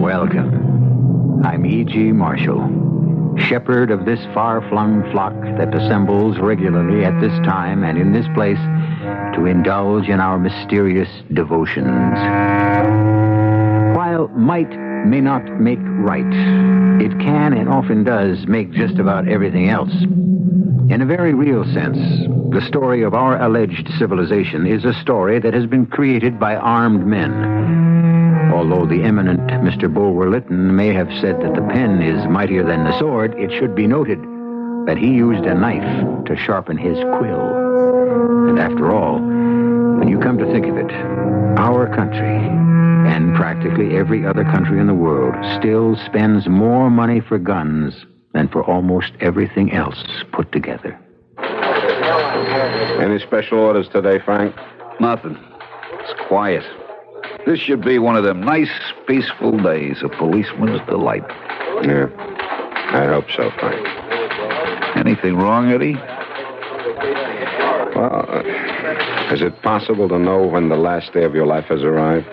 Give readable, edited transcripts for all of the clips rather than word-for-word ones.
Welcome. I'm E.G. Marshall, shepherd of this far-flung flock that assembles regularly at this time and in this place to indulge in our mysterious devotions. While might may not make right, it can and often does make just about everything else. In a very real sense, the story of our alleged civilization is a story that has been created by armed men. Although the eminent Mr. Bulwer Lytton may have said that the pen is mightier than the sword, it should be noted that he used a knife to sharpen his quill. And after all, when you come to think of it, our country, and practically every other country in the world, still spends more money for guns than for almost everything else put together. Any special orders today, Frank? Nothing. It's quiet. This should be one of them nice, peaceful days, a policeman's delight. Yeah, I hope so, Frank. Anything wrong, Eddie? Well, is it possible to know when the last day of your life has arrived?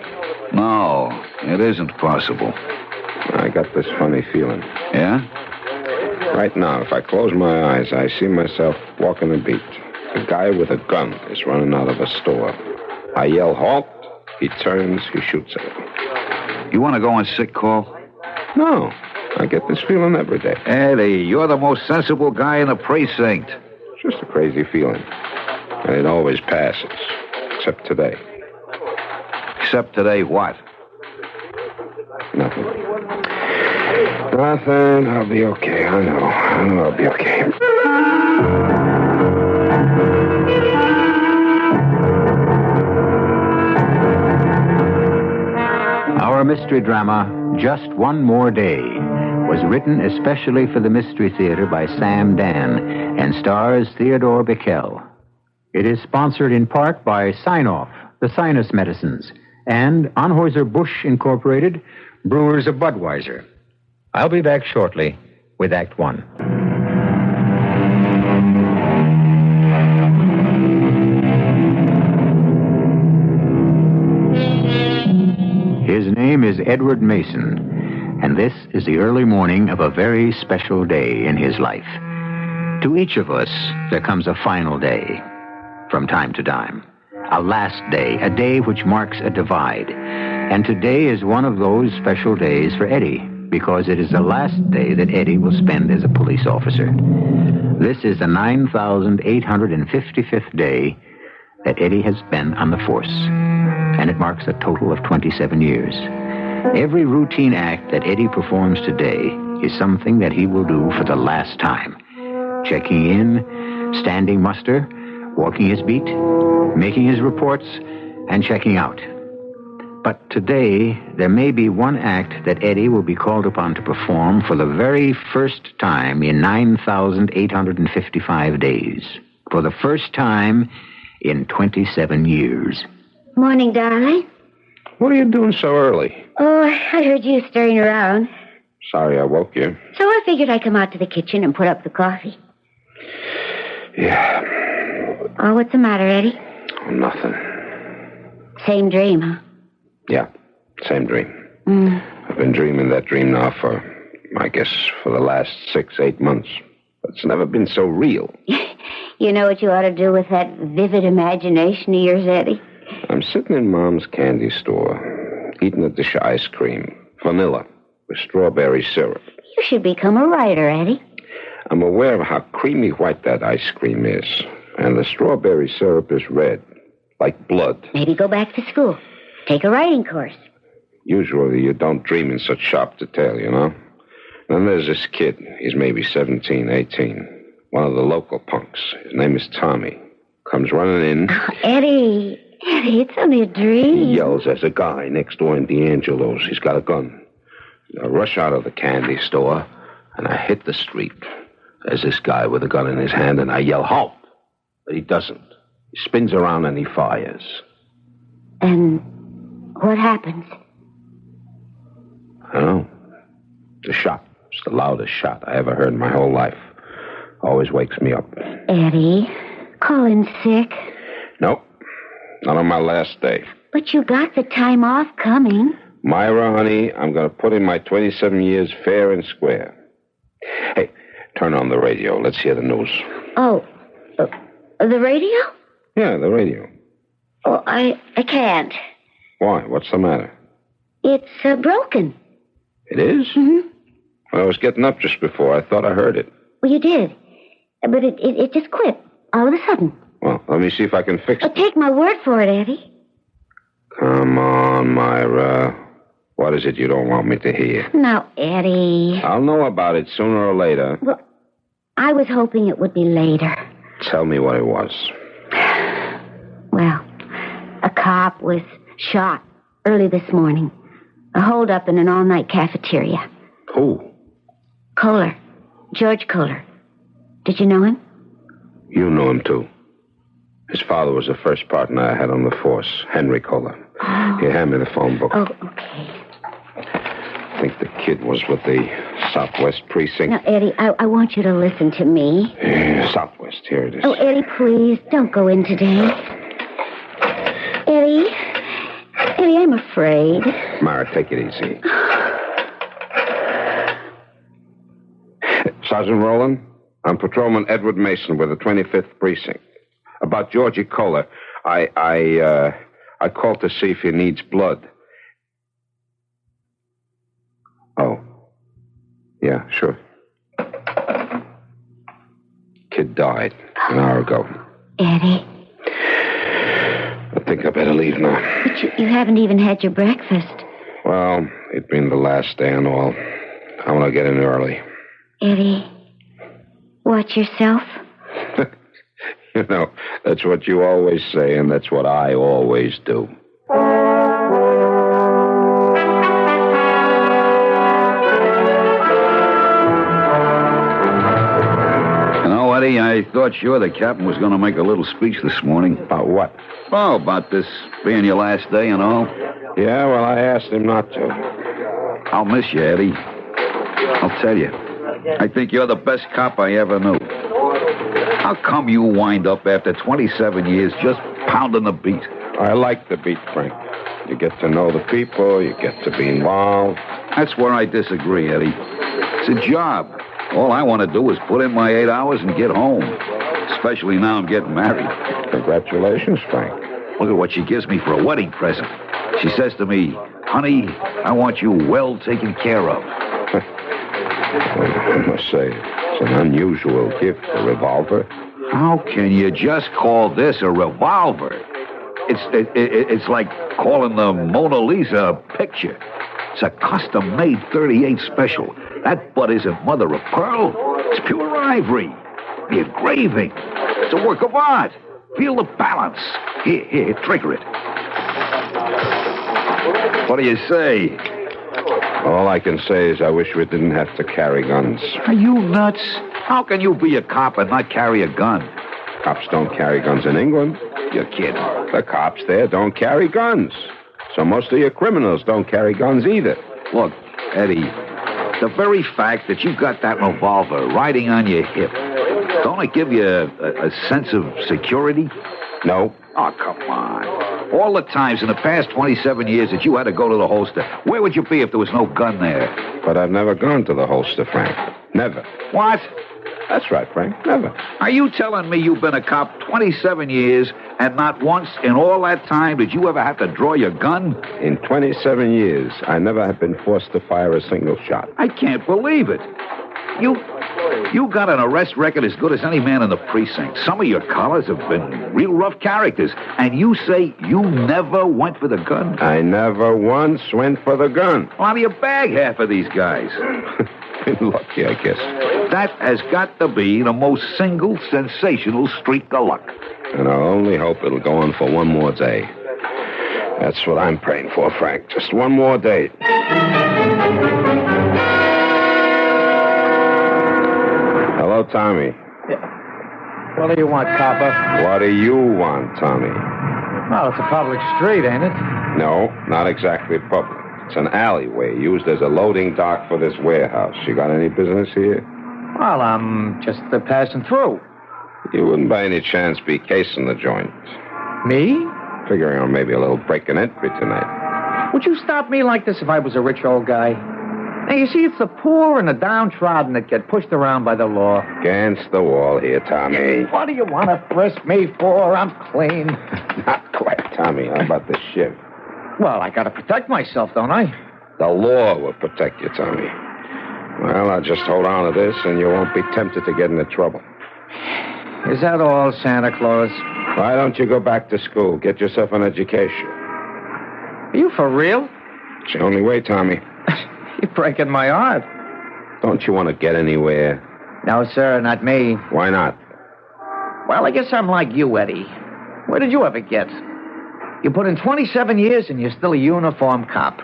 No, it isn't possible. I got this funny feeling. Yeah? Right now, if I close my eyes, I see myself walking a beat. A guy with a gun is running out of a store. I yell, halt. He turns, he shoots at him. You want to go on sick call? No, I get this feeling every day. Eddie, you're the most sensible guy in the precinct. It's just a crazy feeling. And it always passes. Except today. Except today, what? Nothing. Nothing. I'll be okay. I know I'll be okay. Our mystery drama, Just One More Day, was written especially for the Mystery Theater by Sam Dan and stars Theodore Bickel. It is sponsored in part by Sign-Off, the Sinus Medicines, and Anheuser-Busch Incorporated, Brewers of Budweiser. I'll be back shortly with Act One. His name is Edward Mason, and this is the early morning of a very special day in his life. To each of us, there comes a final day, from time to time. A last day, a day which marks a divide. And today is one of those special days for Eddie, because it is the last day that Eddie will spend as a police officer. This is the 9,855th day that Eddie has been on the force, and it marks a total of 27 years. Every routine act that Eddie performs today is something that he will do for the last time. Checking in, standing muster, walking his beat, making his reports, and checking out. But today, there may be one act that Eddie will be called upon to perform for the very first time in 9,855 days. For the first time in 27 years. Morning, darling. What are you doing so early? Oh, I heard you stirring around. Sorry I woke you. So I figured I'd come out to the kitchen and put up the coffee. Yeah. Oh, what's the matter, Eddie? Oh, nothing. Same dream, huh? Yeah, same dream. I've been dreaming that dream now for, I guess, for the last 6-8 months. But it's never been so real. You know what you ought to do with that vivid imagination of yours, Eddie? I'm sitting in Mom's candy store, eating a dish of ice cream, vanilla, with strawberry syrup. You should become a writer, Eddie. I'm aware of how creamy white that ice cream is, and the strawberry syrup is red, like blood. Maybe go back to school. Take a writing course. Usually you don't dream in such sharp detail, you know? Then there's this kid. He's maybe 17, 18. One of the local punks. His name is Tommy. Comes running in. Oh, Eddie, it's only a dream. He yells as a guy next door in D'Angelo's. He's got a gun. I rush out of the candy store, and I hit the street. There's this guy with a gun in his hand, and I yell, halt! But he doesn't. He spins around and he fires. And what happens? I don't know. The shot. It's the loudest shot I ever heard in my whole life. Always wakes me up. Eddie, call in sick. Nope. Not on my last day. But you got the time off coming. Myra, honey, I'm going to put in my 27 years fair and square. Hey, turn on the radio. Let's hear the news. Oh, the radio? Yeah, the radio. Oh, I can't. Why? What's the matter? It's broken. It is? Mm-hmm. Well, I was getting up just before. I thought I heard it. Well, you did. But it just quit all of a sudden. Well, let me see if I can fix it. Take my word for it, Eddie. Come on, Myra. What is it you don't want me to hear? Now, Eddie. I'll know about it sooner or later. Well, I was hoping it would be later. Tell me what it was. Well, a cop was shot early this morning. A holdup in an all-night cafeteria. Who? Kohler. George Kohler. Did you know him? You know him, too. His father was the first partner I had on the force, Henry Kohler. Oh. He handed me the phone book. Oh, okay. I think the kid was with the Southwest Precinct. Now, Eddie, I want you to listen to me. Southwest, here it is. Oh, Eddie, please, don't go in today. Eddie, I'm afraid. Myra, take it easy. Sergeant Rowland, I'm Patrolman Edward Mason with the 25th Precinct. About Georgie Kohler, I called to see if he needs blood. Oh. Yeah, sure. Kid died an hour ago. Eddie. I think I better leave now. But you haven't even had your breakfast. Well, it being the last day and all, I want to get in early. Eddie, watch yourself. You know, that's what you always say, and that's what I always do. I thought sure the captain was going to make a little speech this morning. About what? Oh, about this being your last day and all. Yeah, well, I asked him not to. I'll miss you, Eddie. I'll tell you. I think you're the best cop I ever knew. How come you wind up after 27 years just pounding the beat? I like the beat, Frank. You get to know the people, you get to be involved. That's where I disagree, Eddie. It's a job. All I want to do is put in my 8 hours and get home. Especially now I'm getting married. Congratulations, Frank. Look at what she gives me for a wedding present. She says to me, honey, I want you well taken care of. Well, I must say, it's an unusual gift, a revolver. How can you just call this a revolver? It's like calling the Mona Lisa a picture. It's a custom-made 38 special. That butt isn't mother of pearl. It's pure ivory. The engraving. It's a work of art. Feel the balance. Here, trigger it. What do you say? All I can say is I wish we didn't have to carry guns. Are you nuts? How can you be a cop and not carry a gun? Cops don't carry guns in England. You're kidding. The cops there don't carry guns. So most of your criminals don't carry guns either. Look, Eddie, the very fact that you've got that revolver riding on your hip, don't it give you a sense of security? No. Oh, come on. All the times in the past 27 years that you had to go to the holster, where would you be if there was no gun there? But I've never gone to the holster, Frank. Never. What? That's right, Frank. Never. Are you telling me you've been a cop 27 years and not once in all that time did you ever have to draw your gun? In 27 years, I never have been forced to fire a single shot. I can't believe it. You got an arrest record as good as any man in the precinct. Some of your collars have been real rough characters. And you say you never went for the gun? I never once went for the gun. Well, how do you bag half of these guys? Been lucky, I guess. That has got to be the most single, sensational streak of luck. And I only hope it'll go on for one more day. That's what I'm praying for, Frank. Just one more day. Hello, Tommy. Yeah. What do you want, copper? What do you want, Tommy? Well, it's a public street, ain't it? No, not exactly public. It's an alleyway used as a loading dock for this warehouse. You got any business here? Well, I'm just passing through. You wouldn't by any chance be casing the joint. Me? Figuring on maybe a little break and entry tonight. Would you stop me like this if I was a rich old guy? Now, you see, it's the poor and the downtrodden that get pushed around by the law. Against the wall here, Tommy. What do you want to frisk me for? I'm clean. Not quite, Tommy. How about the shiv? Well, I got to protect myself, don't I? The law will protect you, Tommy. Well, I'll just hold on to this, and you won't be tempted to get into trouble. Is that all, Santa Claus? Why don't you go back to school? Get yourself an education. Are you for real? It's the only way, Tommy. You're breaking my heart. Don't you want to get anywhere? No, sir, not me. Why not? Well, I guess I'm like you, Eddie. Where did you ever get? You put in 27 years and you're still a uniform cop.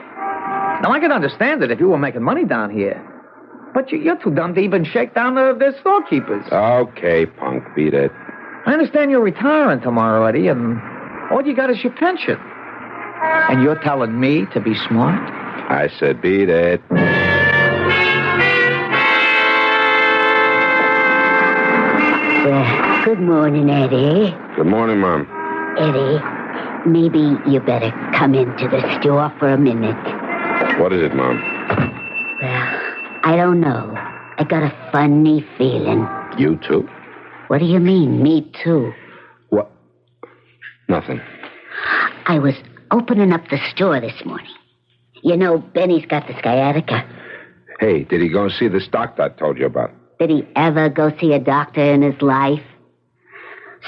Now, I could understand it if you were making money down here. But you're too dumb to even shake down the storekeepers. Okay, punk, beat it. I understand you're retiring tomorrow, Eddie, and all you got is your pension. And you're telling me to be smart? I said beat it. Good morning, Eddie. Good morning, Mom. Eddie, maybe you better come into the store for a minute. What is it, Mom? Well, I don't know. I got a funny feeling. You too? What do you mean, me too? What? Nothing. I was opening up the store this morning. You know, Benny's got the sciatica. Hey, did he go see this doctor I told you about? Did he ever go see a doctor in his life?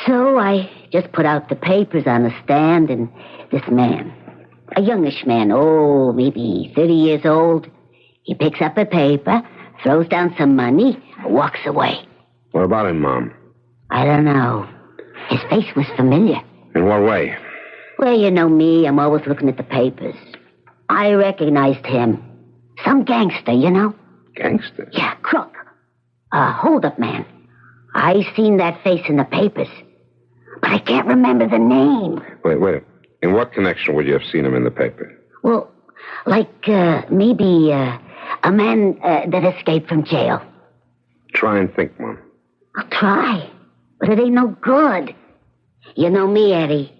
So I just put out the papers on the stand, and this man, a youngish man, maybe 30 years old, he picks up a paper, throws down some money, walks away. What about him, Mom? I don't know. His face was familiar. In what way? Well, you know me, I'm always looking at the papers. I recognized him. Some gangster, you know? Gangster? Yeah, crook. A hold-up man. I seen that face in the papers, but I can't remember the name. Wait. In what connection would you have seen him in the paper? Well, like maybe a man that escaped from jail. Try and think, Mom. I'll try, but it ain't no good. You know me, Eddie.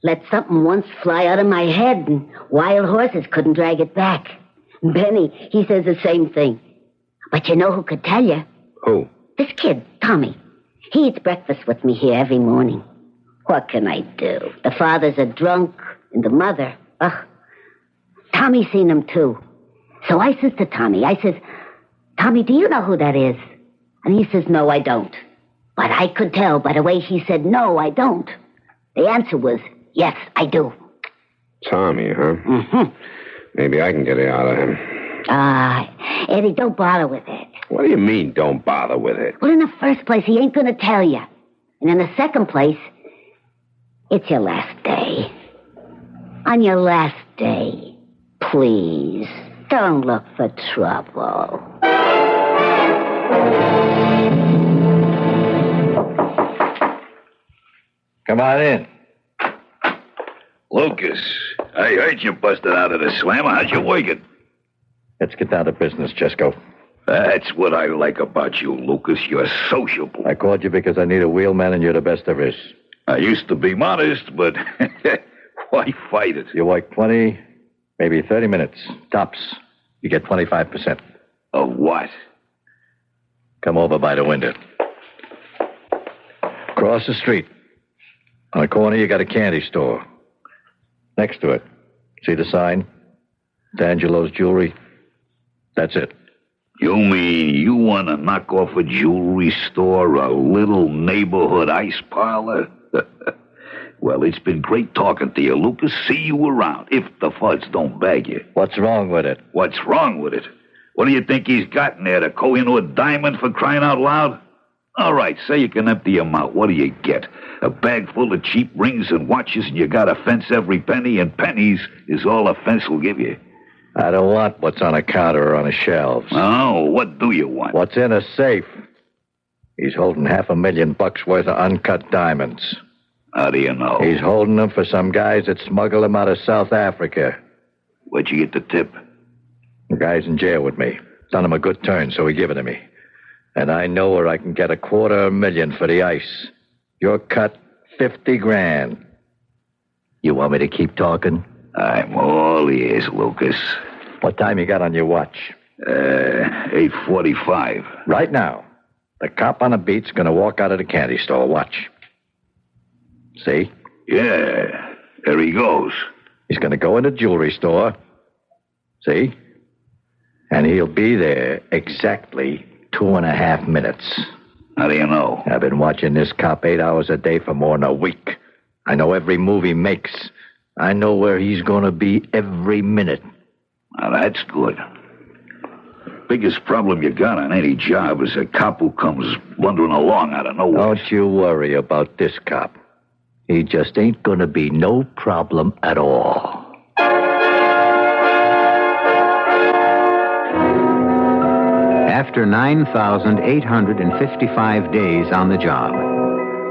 Let something once fly out of my head, and wild horses couldn't drag it back. Benny, he says the same thing. But you know who could tell you? Who? This kid, Tommy. He eats breakfast with me here every morning. What can I do? The father's a drunk, and the mother, Tommy seen him too. So I says to Tommy, Tommy, do you know who that is? And he says, no, I don't. But I could tell by the way he said, no, I don't. The answer was, yes, I do. Tommy, huh? Mm-hmm. Maybe I can get it out of him. Eddie, don't bother with it. What do you mean, don't bother with it? Well, in the first place, he ain't gonna tell you. And in the second place, it's your last day. On your last day, please, don't look for trouble. Come on in. Lucas, I heard you busted out of the slammer. How's you working? Let's get down to business, Jesco. That's what I like about you, Lucas. You're sociable. I called you because I need a wheelman, and you're the best there is. I used to be modest, but why fight it? You work 20, maybe 30 minutes. Tops. You get 25%. Of what? Come over by the window. Across the street. On the corner, you got a candy store. Next to it, see the sign? D'Angelo's Jewelry. That's it. You mean you want to knock off a jewelry store, a little neighborhood ice parlor? Well, it's been great talking to you, Lucas. See you around, if the fuzz don't bag you. What's wrong with it? What's wrong with it? What do you think he's got in there, the Koh-i-Noor diamond, for crying out loud? All right, say you can empty him out. What do you get? A bag full of cheap rings and watches, and you got to fence every penny, and pennies is all a fence will give you. I don't want what's on a counter or on the shelves. Oh, what do you want? What's in a safe? He's holding $500,000 worth of uncut diamonds. How do you know? He's holding them for some guys that smuggle them out of South Africa. Where'd you get the tip? The guy's in jail with me. Done him a good turn, so he give it to me. And I know where I can get $250,000 for the ice. Your cut, $50,000. You want me to keep talking? I'm all ears, Lucas. What time you got on your watch? 8:45. Right now. The cop on the beat's gonna walk out of the candy store. Watch. See? Yeah, there he goes. He's gonna go in the jewelry store. See? And he'll be there exactly 2.5 minutes. How do you know? I've been watching this cop 8 hours a day for more than a week. I know every move he makes. I know where he's gonna be every minute. Now, that's good. Biggest problem you got on any job is a cop who comes blundering along out of nowhere. Don't you worry about this cop. He just ain't gonna be no problem at all. After 9,855 days on the job,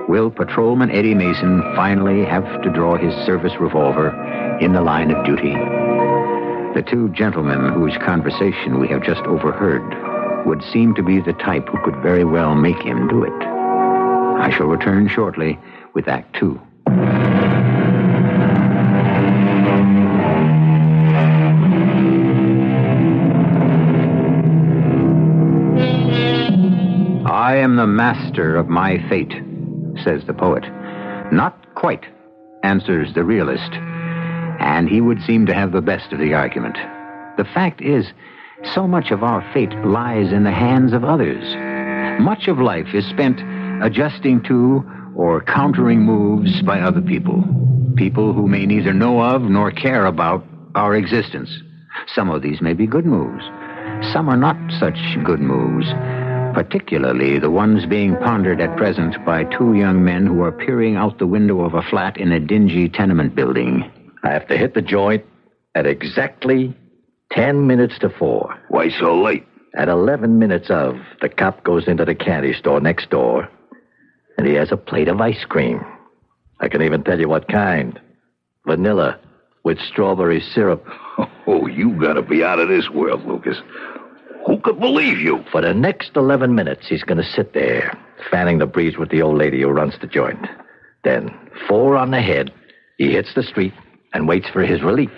will Patrolman Eddie Mason finally have to draw his service revolver in the line of duty? The two gentlemen whose conversation we have just overheard would seem to be the type who could very well make him do it. I shall return shortly with Act Two. I am the master of my fate, says the poet. Not quite, answers the realist. And he would seem to have the best of the argument. The fact is, so much of our fate lies in the hands of others. Much of life is spent adjusting to or countering moves by other people. People who may neither know of nor care about our existence. Some of these may be good moves. Some are not such good moves. Particularly the ones being pondered at present by two young men who are peering out the window of a flat in a dingy tenement building. I have to hit the joint at exactly 10 minutes to 4. Why so late? At 11 minutes of, the cop goes into the candy store next door, and he has a plate of ice cream. I can even tell you what kind. Vanilla with strawberry syrup. Oh, you gotta be out of this world, Lucas. Who could believe you? For the next 11 minutes, he's going to sit there, fanning the breeze with the old lady who runs the joint. Then, 4 on the head, he hits the street and waits for his relief.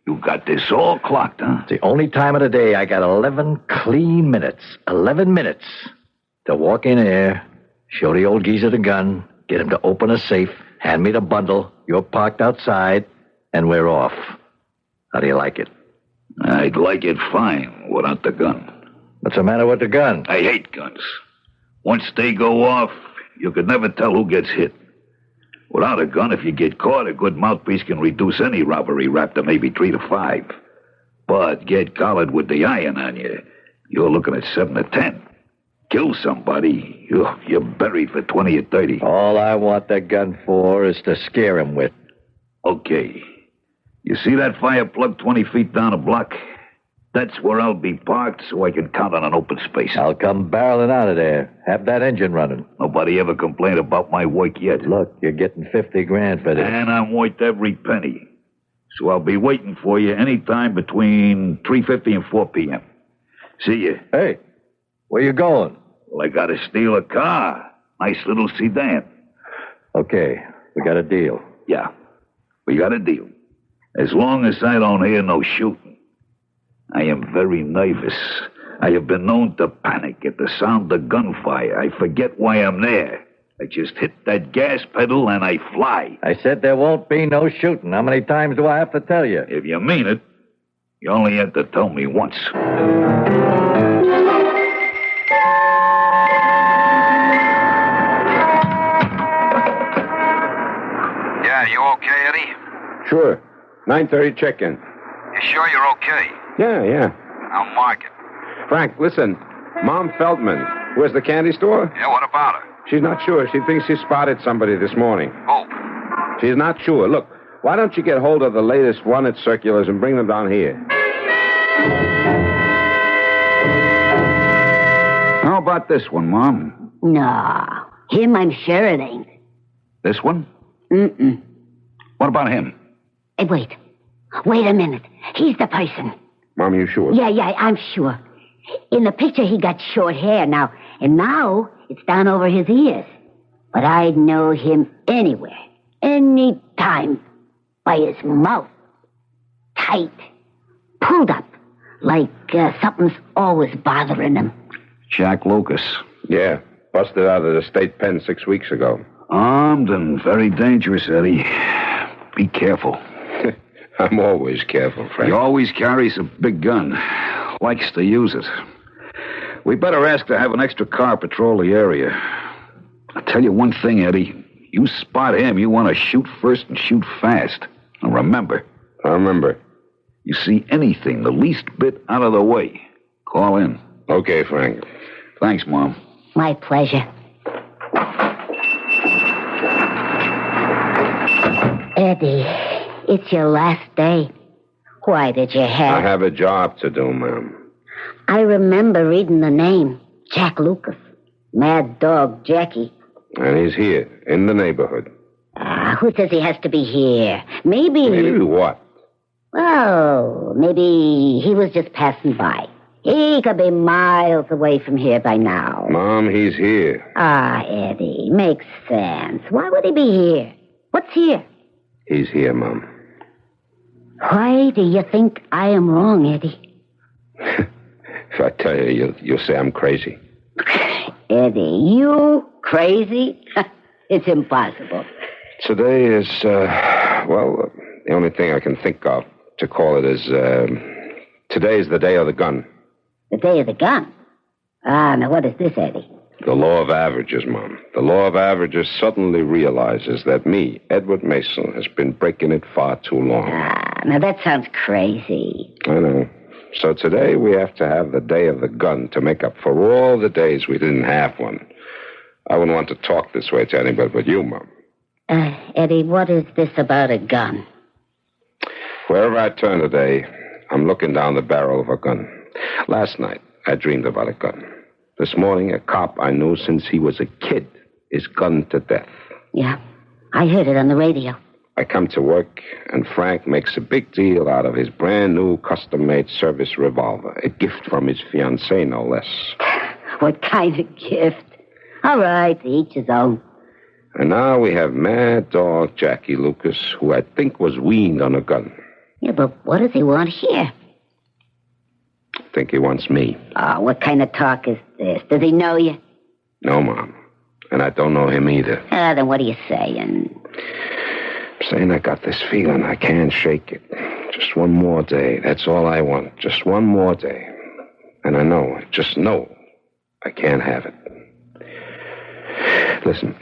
You got this all clocked, huh? It's the only time of the day I got 11 clean minutes. 11 minutes to walk in there, show the old geezer the gun, get him to open a safe, hand me the bundle, you're parked outside, and we're off. How do you like it? I'd like it fine without the gun. What's the matter with the gun? I hate guns. Once they go off, you could never tell who gets hit. Without a gun, if you get caught, a good mouthpiece can reduce any robbery rap to maybe 3 to 5. But get collared with the iron on you, you're looking at 7 to 10. Kill somebody, you're buried for 20 or 30. All I want the gun for is to scare him with. Okay. You see that fire plug 20 feet down a block? That's where I'll be parked so I can count on an open space. I'll come barreling out of there. Have that engine running. Nobody ever complained about my work yet. Look, you're getting $50,000 for this. And I'm worth every penny. So I'll be waiting for you anytime between 3:50 and 4 p.m. See you. Hey, where you going? Well, I gotta steal a car. Nice little sedan. Okay, we got a deal. Yeah, we got a deal. As long as I don't hear no shooting. I am very nervous. I have been known to panic at the sound of gunfire. I forget why I'm there. I just hit that gas pedal and I fly. I said there won't be no shooting. How many times do I have to tell you? If you mean it, you only have to tell me once. Yeah, you okay, Eddie? Sure. 9:30 check-in. You sure you're okay? Yeah. I'll mark it. Frank, listen. Mom Feldman. Where's the candy store? Yeah, what about her? She's not sure. She thinks she spotted somebody this morning. Who? She's not sure. Look, why don't you get hold of the latest wanted circulars and bring them down here? How about this one, Mom? No. Him, I'm sure it ain't. This one? Mm-mm. What about him? Hey, wait. Wait a minute. He's the person. Mom, you sure? Yeah, I'm sure. In the picture, he got short hair now. And now, it's down over his ears. But I'd know him anywhere, any time, by his mouth. tight, pulled up, like something's always bothering him. Jack Lucas. Yeah, busted out of the state pen 6 weeks ago. Armed and very dangerous, Eddie. Be careful. I'm always careful, Frank. He always carries a big gun. Likes to use it. We better ask to have an extra car patrol the area. I'll tell you one thing, Eddie. You spot him, you want to shoot first and shoot fast. And remember. I remember. You see anything the least bit out of the way, call in. Okay, Frank. Thanks, Mom. My pleasure. Eddie, it's your last day. Why did you have... I have a job to do, ma'am. I remember reading the name, Jack Lucas. Mad Dog Jackie. And he's here, in the neighborhood. Who says he has to be here? Maybe... Maybe what? Well, maybe he was just passing by. He could be miles away from here by now. Mom, he's here. Eddie, makes sense. Why would he be here? What's here? He's here, Mom. Why do you think I am wrong, Eddie? If I tell you, you'll say I'm crazy. Eddie, you crazy? It's impossible. Today is, the only thing I can think of to call it is, today's the day of the gun. The day of the gun? Now what is this, Eddie? The law of averages, Mom. The law of averages suddenly realizes that me, Edward Mason, has been breaking it far too long. Now that sounds crazy. I know. So today we have to have the day of the gun to make up for all the days we didn't have one. I wouldn't want to talk this way to anybody but you, Mom. Eddie, what is this about a gun? Wherever I turn today, I'm looking down the barrel of a gun. Last night, I dreamed about a gun. This morning, a cop I knew since he was a kid is gunned to death. Yeah, I heard it on the radio. I come to work, and Frank makes a big deal out of his brand-new custom-made service revolver. A gift from his fiancée, no less. What kind of gift? All right, each his own. And now we have Mad Dog Jackie Lucas, who I think was weaned on a gun. Yeah, but what does he want here? I think he wants me. Oh, what kind of talk is this? Does he know you? No, Mom. And I don't know him either. Then what are you saying? I'm saying I got this feeling. I can't shake it. Just one more day. That's all I want. Just one more day. And I know, just know, I can't have it. Listen,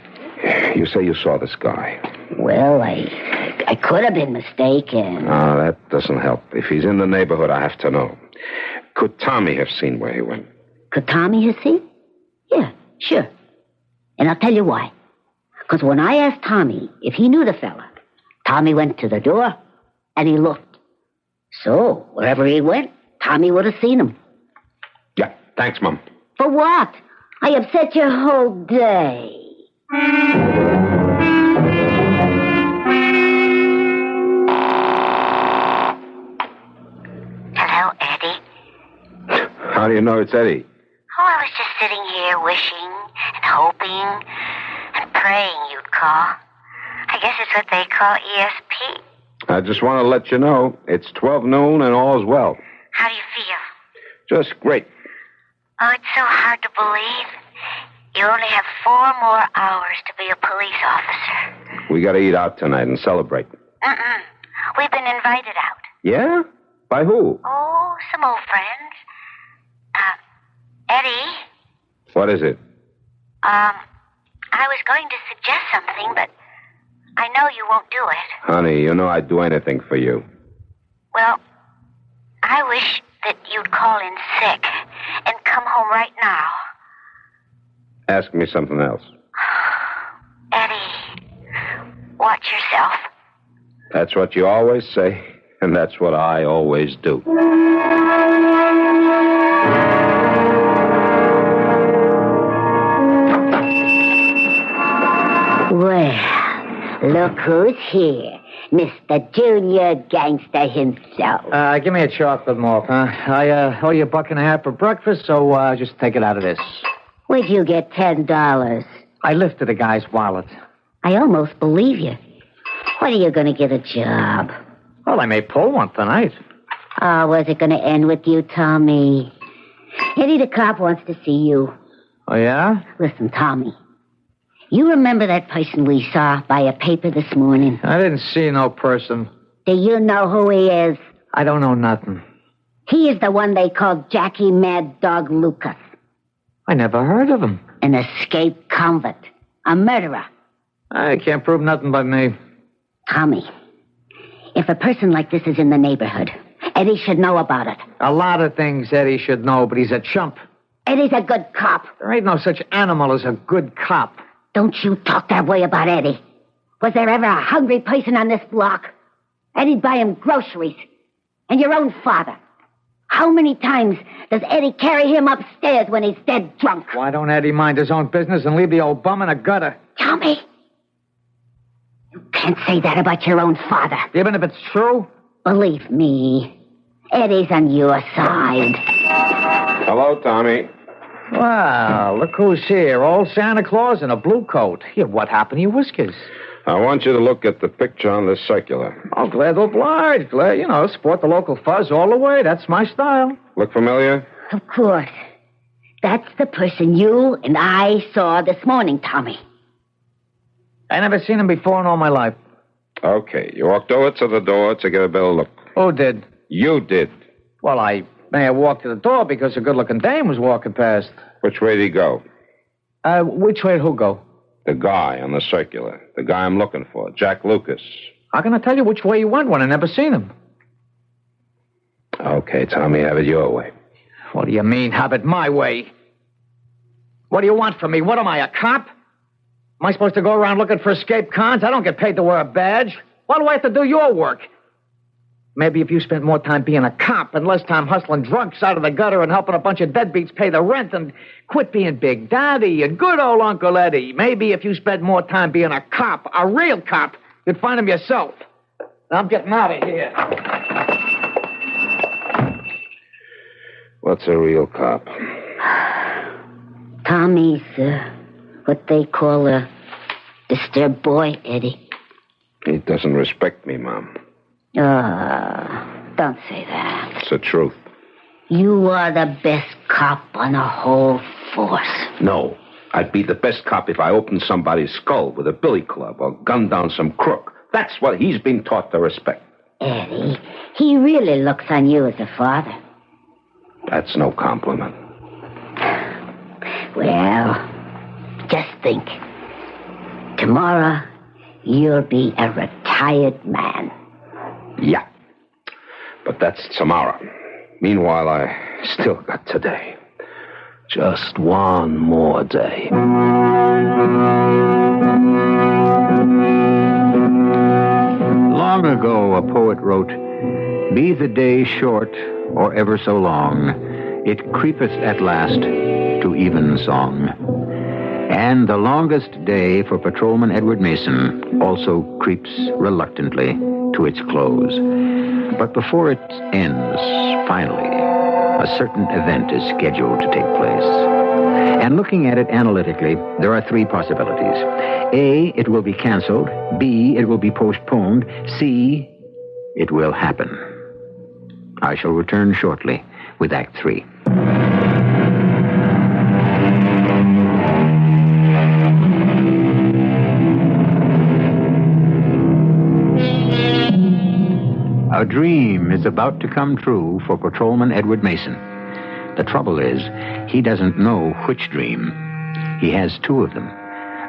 you say you saw this guy. Well, I could have been mistaken. Ah, that doesn't help. If he's in the neighborhood, I have to know. Could Tommy have seen where he went? Could Tommy have seen? Yeah, sure. And I'll tell you why. Because when I asked Tommy if he knew the fella, Tommy went to the door and he looked. So, wherever he went, Tommy would have seen him. Yeah, thanks, Mom. For what? I upset your whole day. Hello, Eddie. How do you know it's Eddie? Oh, I was just sitting here wishing and hoping and praying you'd call. I guess it's what they call ESP. I just want to let you know it's 12 noon and all's well. How do you feel? Just great. Oh, it's so hard to believe. You only have 4 more hours to be a police officer. We got to eat out tonight and celebrate. We've been invited out. Yeah? By who? Oh, some old friends. Eddie? What is it? I was going to suggest something, but I know you won't do it. Honey, you know I'd do anything for you. Well, I wish that you'd call in sick and come home right now. Ask me something else. Eddie, watch yourself. That's what you always say, and that's what I always do. Well, look who's here. Mr. Junior Gangster himself. Give me a chocolate malt, huh? I owe you $1.50 for breakfast, so just take it out of this. Where'd you get $10? I lifted a guy's wallet. I almost believe you. When are you going to get a job? Well, I may pull one tonight. Oh, was it going to end with you, Tommy? Eddie the cop wants to see you. Oh, yeah? Listen, Tommy. You remember that person we saw by a paper this morning? I didn't see no person. Do you know who he is? I don't know nothing. He is the one they called Jackie Mad Dog Lucas. I never heard of him. An escaped convict. A murderer. I can't prove nothing by me. Tommy, if a person like this is in the neighborhood, Eddie should know about it. A lot of things Eddie should know, but he's a chump. Eddie's a good cop. There ain't no such animal as a good cop. Don't you talk that way about Eddie. Was there ever a hungry person on this block? Eddie'd buy him groceries. And your own father. How many times does Eddie carry him upstairs when he's dead drunk? Why don't Eddie mind his own business and leave the old bum in a gutter? Tommy, you can't say that about your own father. Even if it's true? Believe me, Eddie's on your side. Hello, Tommy. Well, look who's here. Old Santa Claus in a blue coat. Here, what happened to your whiskers? I want you to look at the picture on this circular. Oh, glad to oblige. Glad, sport the local fuzz all the way. That's my style. Look familiar? Of course. That's the person you and I saw this morning, Tommy. I never seen him before in all my life. Okay, you walked over to the door to get a better look. Who did? You did. Well, I may have walked to the door because a good-looking dame was walking past. Which way did he go? Which way did who go? The guy on the circular. The guy I'm looking for, Jack Lucas. How can I tell you which way he went when I never seen him? Okay, Tommy, have it your way. What do you mean, have it my way? What do you want from me? What am I, a cop? Am I supposed to go around looking for escaped cons? I don't get paid to wear a badge. Why do I have to do your work? Maybe if you spent more time being a cop and less time hustling drunks out of the gutter and helping a bunch of deadbeats pay the rent and quit being Big Daddy and good old Uncle Eddie. Maybe if you spent more time being a cop, a real cop, you'd find him yourself. Now, I'm getting out of here. What's a real cop? Tommy's what they call a disturbed boy, Eddie. He doesn't respect me, Mom. Don't say that. It's the truth. You are the best cop on the whole force. No, I'd be the best cop if I opened somebody's skull with a billy club or gunned down some crook. That's what he's been taught to respect. Eddie, he really looks on you as a father. That's no compliment. Well, just think. Tomorrow, you'll be a retired man. Yeah. But that's tomorrow. Meanwhile, I still got today. Just one more day. Long ago, a poet wrote, "Be the day short or ever so long, it creepeth at last to evensong." And the longest day for Patrolman Edward Mason also creeps reluctantly to its close. But before it ends, finally, a certain event is scheduled to take place. And looking at it analytically, there are three possibilities. A, it will be canceled. B, it will be postponed. C, it will happen. I shall return shortly with Act 3. A dream is about to come true for Patrolman Edward Mason. The trouble is, he doesn't know which dream. He has two of them.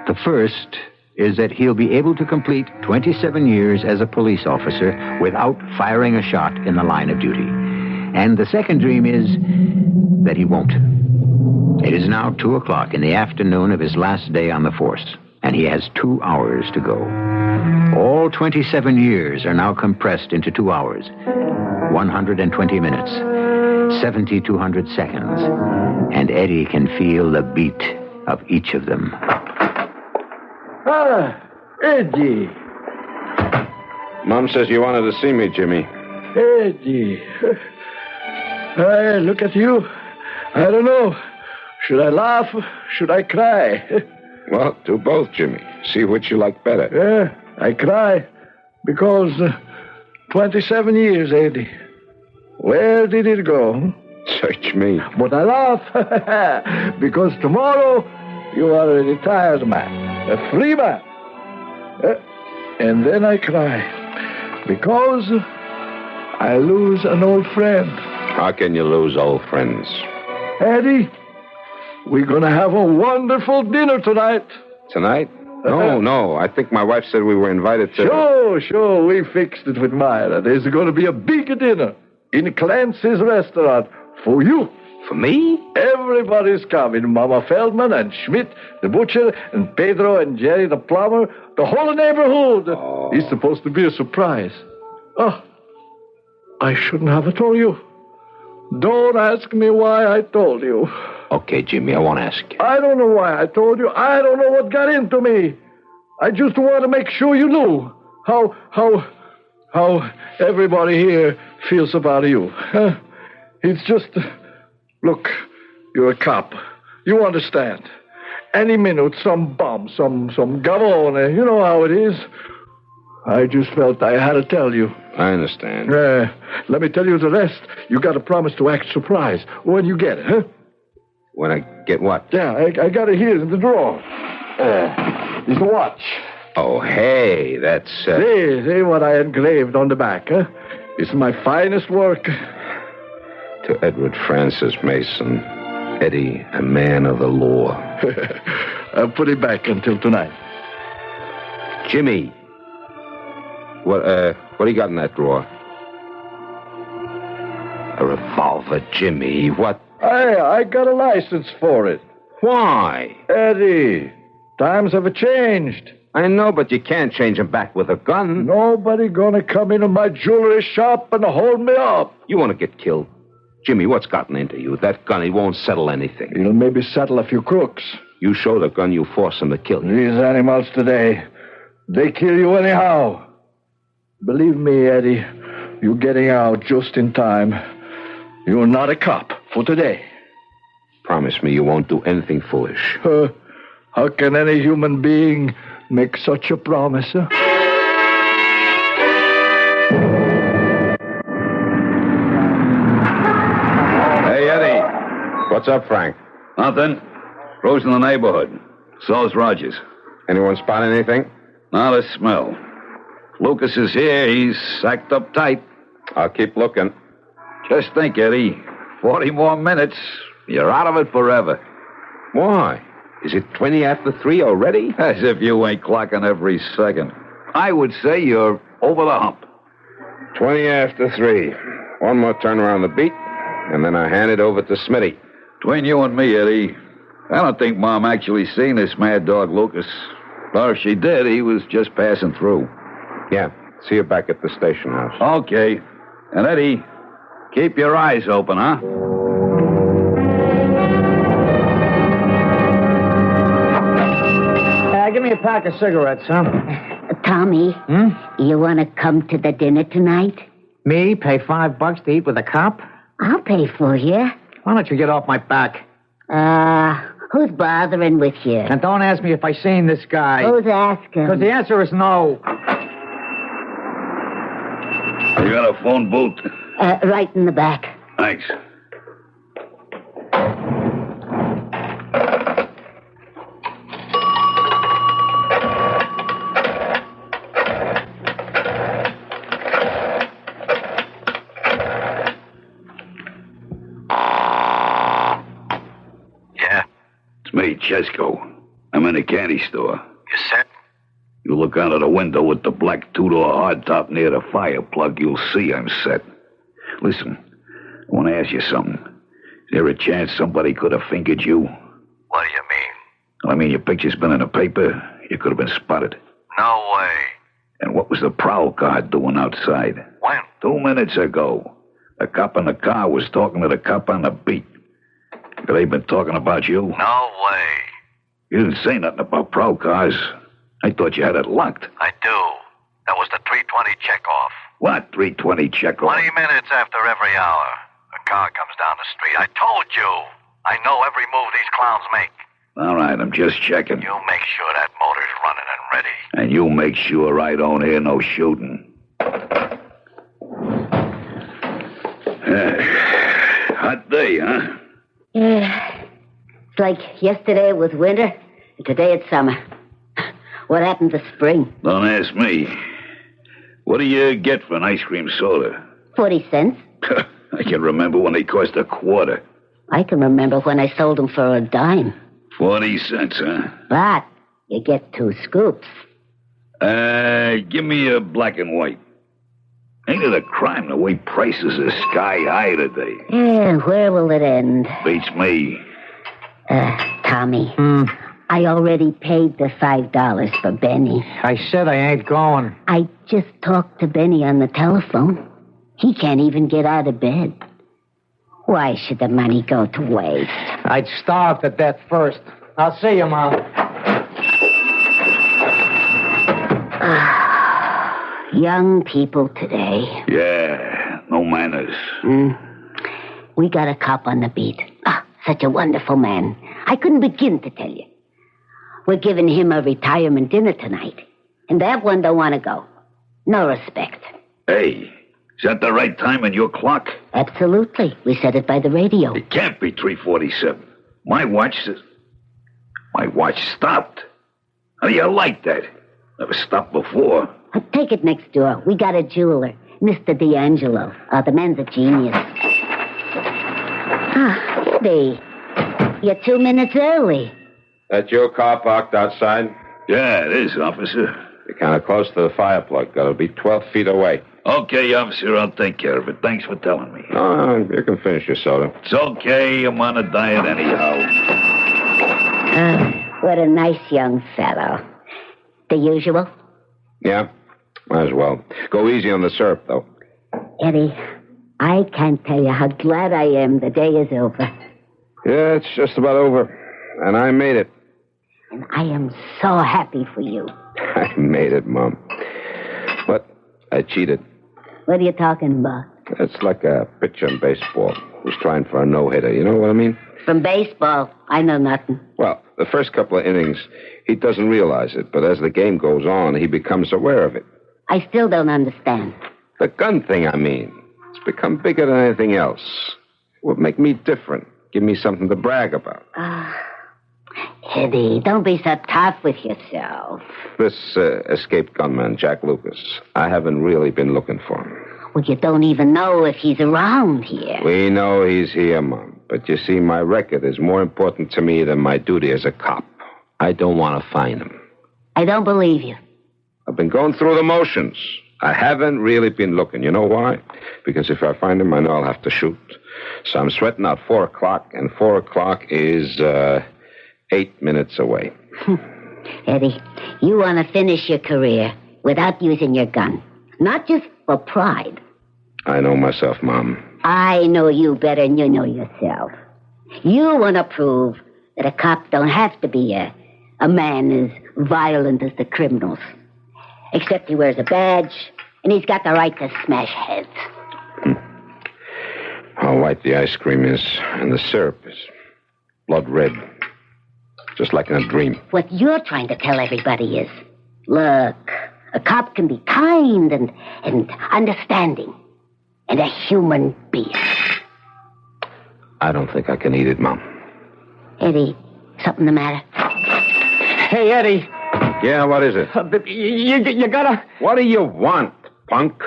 The first is that he'll be able to complete 27 years as a police officer without firing a shot in the line of duty. And the second dream is that he won't. It is now 2 o'clock in the afternoon of his last day on the force, and he has 2 hours to go. All 27 years are now compressed into 2 hours, 120 minutes, 7,200 seconds, and Eddie can feel the beat of each of them. Ah, Eddie. Mom says you wanted to see me, Jimmy. Eddie. Look at you. I don't know. Should I laugh? Should I cry? Well, do both, Jimmy. See which you like better. I cry because 27 years, Eddie. Where did it go? Search me. But I laugh because tomorrow you are a retired man, a free man. And then I cry because I lose an old friend. How can you lose old friends? Eddie, we're going to have a wonderful dinner tonight. Tonight? No. I think my wife said we were invited to... Sure. We fixed it with Myra. There's going to be a big dinner in Clancy's restaurant for you. For me? Everybody's coming. Mama Feldman and Schmidt, the butcher, and Pedro and Jerry, the plumber. The whole neighborhood. Oh. It's supposed to be a surprise. Oh, I shouldn't have told you. Don't ask me why I told you. Okay, Jimmy, I won't ask you. I don't know why I told you. I don't know what got into me. I just want to make sure you knew how everybody here feels about you. Huh? It's just... Look, you're a cop. You understand. Any minute, some bomb, some gavone. You know how it is. I just felt I had to tell you. I understand. Let me tell you the rest. You got to promise to act surprised when you get it, huh? When I get what? Yeah, I got it here in the drawer. It's the watch. Oh, hey, that's... See what I engraved on the back, huh? It's my finest work. To Edward Francis Mason, Eddie, a man of the law. I'll put it back until tonight. Jimmy, what do you got in that drawer? A revolver, Jimmy. What? I got a license for it. Why? Eddie, times have changed. I know, but you can't change him back with a gun. Nobody gonna come into my jewelry shop and hold me up. You want to get killed? Jimmy, what's gotten into you? That gun, it won't settle anything. It'll maybe settle a few crooks. You show the gun, you force them to kill you. These animals today, they kill you anyhow. Believe me, Eddie, you're getting out just in time. You're not a cop for today. Promise me you won't do anything foolish. How can any human being make such a promise, huh? Hey, Eddie. What's up, Frank? Nothing. Rose in the neighborhood. So's Rogers. Anyone spot anything? Not a smell. Lucas is here. He's sacked up tight. I'll keep looking. Just think, Eddie. 40 more minutes. You're out of it forever. Why? Is it 20 after 3 already? As if you ain't clocking every second. I would say you're over the hump. 20 after 3. One more turn around the beat, and then I hand it over to Smitty. Between you and me, Eddie, I don't think Mom actually seen this mad dog Lucas. Or if she did, he was just passing through. Yeah, see you back at the station house. Okay. And Eddie, keep your eyes open, huh? Give me a pack of cigarettes, huh? Tommy, you want to come to the dinner tonight? Me? Pay $5 to eat with a cop? I'll pay for you. Why don't you get off my back? Who's bothering with you? And don't ask me if I seen this guy. Who's asking? Because the answer is no. You got a phone booth? Right in the back. Thanks. Me, Chesco. I'm in a candy store. You set? You look out of the window with the black two-door hardtop near the fire plug, you'll see I'm set. Listen, I want to ask you something. Is there a chance somebody could have fingered you? What do you mean? I mean, your picture's been in the paper. You could have been spotted. No way. And what was the prowl car doing outside? When? 2 minutes ago. The cop in the car was talking to the cop on the beat. Could they been talking about you? No way. You didn't say nothing about prowl cars. I thought you had it locked. I do. That was the 320 checkoff. What, 320 checkoff? 20 minutes after every hour. A car comes down the street. I told you. I know every move these clowns make. All right, I'm just checking. You make sure that motor's running and ready. And you make sure I don't hear no shooting. Hot day, huh? Yeah. It's like yesterday it was winter, and today it's summer. What happened to spring? Don't ask me. What do you get for an ice cream soda? 40 cents. I can remember when they cost a quarter. I can remember when I sold them for a dime. 40 cents, huh? But you get 2 scoops. Give me a black and white. Ain't it a crime the way prices are sky high today? Yeah, where will it end? Beats me. Tommy. I already paid the $5 for Benny. I said I ain't going. I just talked to Benny on the telephone. He can't even get out of bed. Why should the money go to waste? I'd starve to death first. I'll see you, Mom. Young people today. Yeah, no manners. We got a cop on the beat. Such a wonderful man. I couldn't begin to tell you. We're giving him a retirement dinner tonight. And that one don't want to go. No respect. Hey, is that the right time in your clock? Absolutely. We said it by the radio. It can't be 3:47. My watch says... My watch stopped. How do you like that? Never stopped before. Take it next door. We got a jeweler, Mr. D'Angelo. The man's a genius. Eddie, you're 2 minutes early. That your car parked outside? Yeah, it is, officer. You're kind of close to the fire plug. Got to be 12 feet away. Okay, officer, I'll take care of it. Thanks for telling me. No, you can finish your soda. It's okay. I'm on a diet anyhow. What a nice young fellow. The usual? Yeah, might as well. Go easy on the syrup, though. Eddie, I can't tell you how glad I am the day is over. Yeah, it's just about over. And I made it. And I am so happy for you. I made it, Mom. But I cheated. What are you talking about? It's like a pitcher in baseball who's trying for a no-hitter. You know what I mean? From baseball, I know nothing. Well, the first couple of innings, he doesn't realize it. But as the game goes on, he becomes aware of it. I still don't understand. The gun thing, I mean. It's become bigger than anything else. It would make me different. Give me something to brag about. Eddie, don't be so tough with yourself. This escaped gunman, Jack Lucas, I haven't really been looking for him. Well, you don't even know if he's around here. We know he's here, Mom. But you see, my record is more important to me than my duty as a cop. I don't want to find him. I don't believe you. I've been going through the motions. I haven't really been looking. You know why? Because if I find him, I know I'll have to shoot. So I'm sweating out 4 o'clock, and 4 o'clock is 8 minutes away. Eddie, you want to finish your career without using your gun. Not just for pride. I know myself, Mom. I know you better than you know yourself. You want to prove that a cop don't have to be a man as violent as the criminals. Except he wears a badge, and he's got the right to smash heads. How white the ice cream is, and the syrup is blood red. Just like in a dream. What you're trying to tell everybody is, look, a cop can be kind and understanding, and a human being. I don't think I can eat it, Mom. Eddie, something the matter? Hey, Eddie. Yeah, what is it? You gotta... What do you want, punk?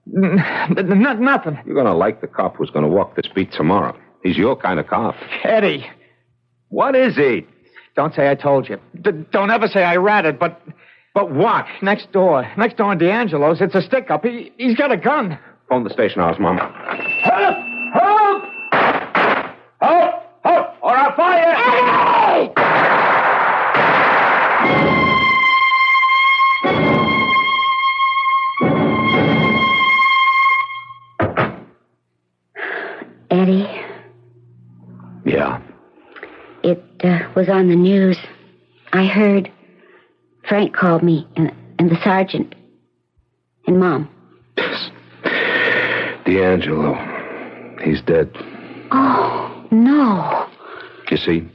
Nothing. You're going to like the cop who's going to walk this beat tomorrow. He's your kind of cop. Eddie. What is he? Don't say I told you. Don't ever say I ratted, but what? Next door in D'Angelo's, it's a stick-up. He's got a gun. Phone the station house, Mom. Help! Help! Help! Help! Or I'll fire! Eddie? Yeah. It was on the news. I heard. Frank called me, and the sergeant. And Mom. D'Angelo. He's dead. Oh, no. You see,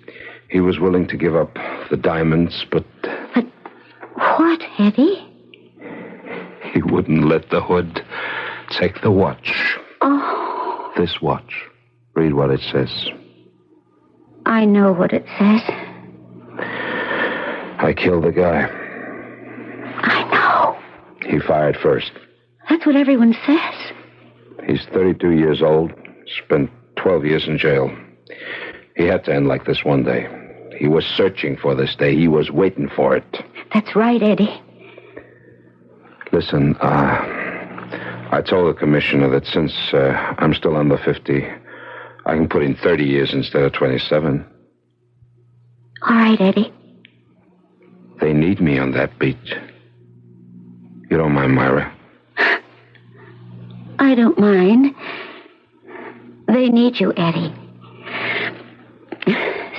he was willing to give up the diamonds, but... But what, Eddie? He wouldn't let the hood take the watch. Oh. This watch. Read what it says. I know what it says. I killed the guy. I know. He fired first. That's what everyone says. He's 32 years old. Spent 12 years in jail. He had to end like this one day. He was searching for this day. He was waiting for it. That's right, Eddie. Listen, I told the commissioner that since I'm still under 50, I can put in 30 years instead of 27. All right, Eddie. They need me on that beat. You don't mind, Myra? I don't mind. They need you, Eddie.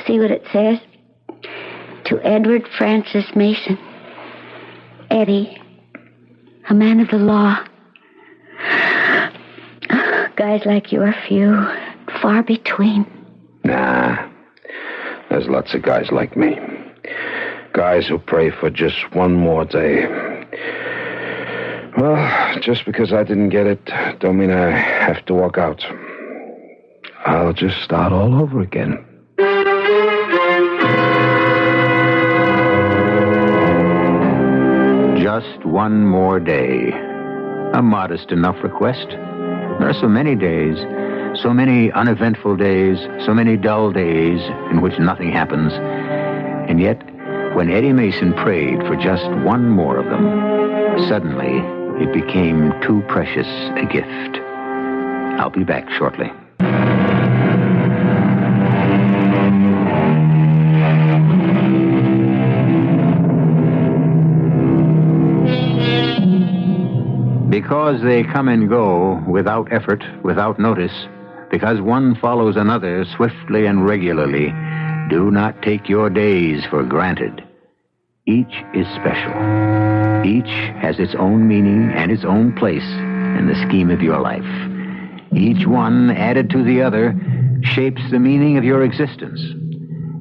See what it says? To Edward Francis Mason. Eddie, a man of the law. Guys like you are few, far between. Nah, there's lots of guys like me. Guys who pray for just one more day. Well, just because I didn't get it, don't mean I have to walk out. I'll just start all over again. Just one more day. A modest enough request. There are so many days, so many uneventful days, so many dull days in which nothing happens. And yet, when Eddie Mason prayed for just one more of them, suddenly it became too precious a gift. I'll be back shortly. Because they come and go without effort, without notice, because one follows another swiftly and regularly, do not take your days for granted. Each is special. Each has its own meaning and its own place in the scheme of your life. Each one, added to the other, shapes the meaning of your existence.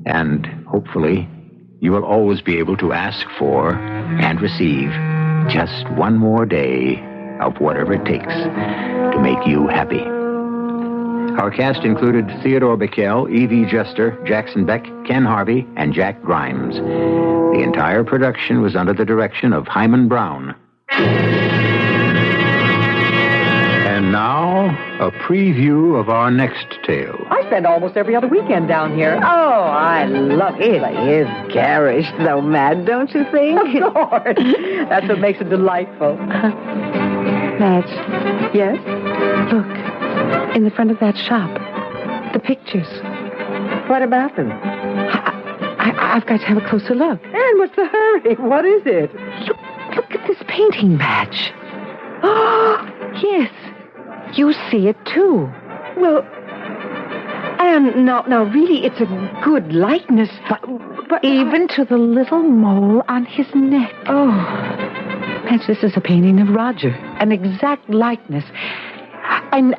And hopefully, you will always be able to ask for and receive just one more day of whatever it takes to make you happy. Our cast included Theodore Bickel, Evie Juster, Jackson Beck, Ken Harvey, and Jack Grimes. The entire production was under the direction of Hyman Brown. And now, a preview of our next tale. I spend almost every other weekend down here. Oh, I love it. It is garish, though, Mad, don't you think? Of course. That's what makes it delightful. Madge. Yes? Look, in the front of that shop. The pictures. What about them? I've got to have a closer look. And what's the hurry? What is it? Look at this painting, Madge. Oh, yes. You see it, too. Well, Anne, no, really, it's a good likeness. But even to the little mole on his neck. Oh. Madge, this is a painting of Roger. An exact likeness. And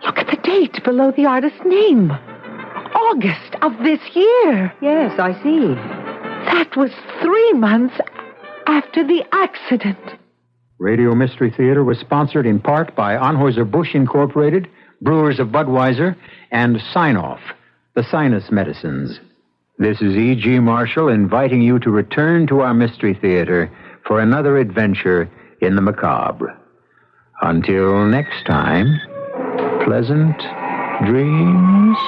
look at the date below the artist's name. August of this year. Yes, I see. That was 3 months after the accident. Radio Mystery Theater was sponsored in part by Anheuser-Busch Incorporated, Brewers of Budweiser, and Sign-Off, the sinus medicines. This is E.G. Marshall inviting you to return to our Mystery Theater for another adventure in the macabre. Until next time, pleasant dreams.